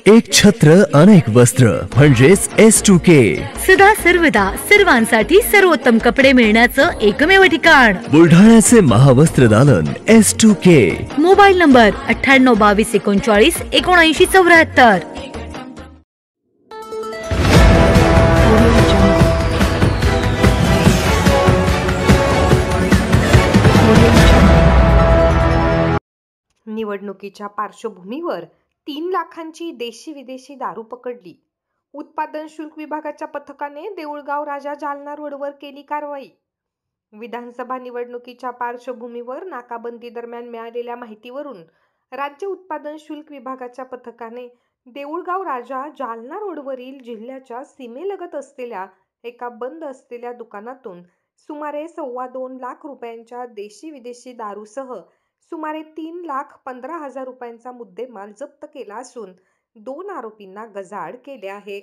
एक छत्र अनेक वस्त्र म्हणजेच S2K। सदा सर्वदा सर्वांसाठी सर्वोत्तम कपडे मिळण्याचं एकमेव ठिकाण बुलढाण्याचे महावस्त्र दालन S2K। Mobile number 9822397974। निवडणुकीच्या पार्श्वभूमीवर 3 लाखांची देशी विदेशी दारू पकडली। उत्पादन शुल्क विभागाच्या पथकाने देऊळगाव राजा जालना रोडवर केली कारवाई। विधानसभा निवडणुकीच्या पार्श्वभूमीवर नाकाबंदी दरम्यान मिळालेल्या माहितीवरून राज्य उत्पादन शुल्क विभागाच्या पथकाने देऊळगाव राजा जालना रोडवरील जिल्ह्याच्या सीमेलगत असलेल्या एका बंद असलेल्या दुकानातून सुमारे 2.25 लाख रुपयांच्या देशी विदेशी दारूसह सुमारे 3,15,000 रुपयांचा मुद्देमाल जप्त केला असून 2 आरोपींना गजाआड केले आहे।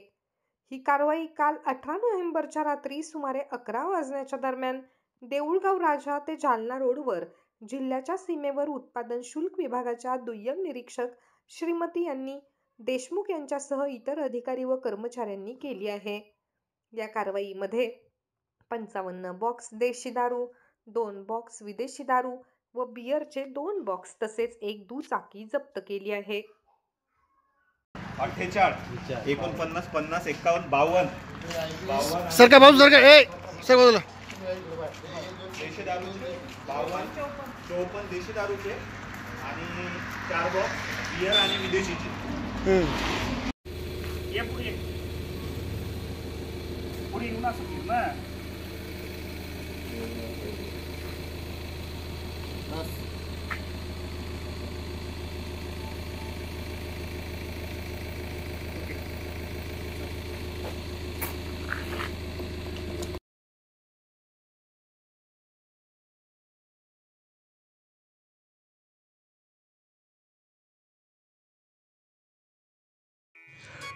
ही कारवाई काल 18 नोव्हेंबरच्या रात्री सुमारे 11 वाजण्याच्या दरम्यान देऊळगाव राजा ते जालना रोडवर जिल्ह्याच्या सीमेवर उत्पादन शुल्क विभागाच्या दुय्यम निरीक्षक श्रीमती यांनी देशमुख यांच्यासह इतर अधिकारी व कर्मचाऱ्यांनी केली आहे। या कारवाईमध्ये 55 बॉक्स देशी दारू, 2 बॉक्स विदेशी दारू व बियरचे 2 बॉक्स तसेच एक दुचाकी जप्त केली आहे। 48 49 50 51 52 सर का बाजू सर का ए सर बाजूला देशी दारूचे 52 54 देशी दारूचे आणि 4 बॉक्स बियर आणि विदेशीचे। ये पुढे येऊ ना सर ना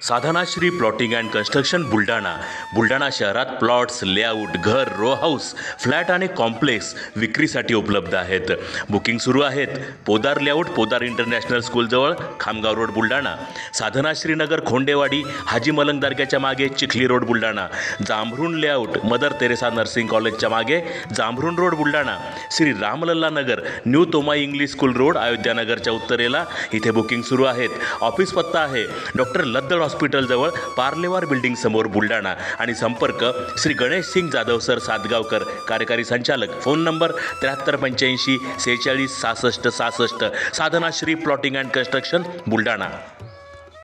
Sadhanashri plotting and construction Buldhana शहरात प्लॉट्स, लेआउट, घर, रो हाऊस, फ्लॅट आणि कॉम्प्लेक्स विक्रीसाठी उपलब्ध आहेत। बुकिंग सुरू आहेत। पोदार लेआउट, पोदार इंटरनॅशनल स्कूलजवळ, खामगाव रोड बुलढाणा। साधनाश्री नगर, खोंडेवाडी, हाजी मलंग दर्ग्याच्या मागे, Chikhli road Buldhana. Jambhrun layout, mother Teresa nursing कॉलेजच्या मागे, Jambhrun road Buldhana. Shri Ramlalla Nagar, new Tomai English school road, अयोध्यानगरच्या उत्तरेला, इथे बुकिंग सुरू आहेत। ऑफिस पत्ता आहे डॉक्टर लद्दड हॉस्पिटल जवळ, पार्लेवार बिल्डिंग समोर बुलढाणा। आणि संपर्क श्री गणेश सिंग जाधव सर सातगावकर, कार्यकारी संचालक। Phone number 7385 46 66 66। Sadhanashri plotting and construction Buldhana.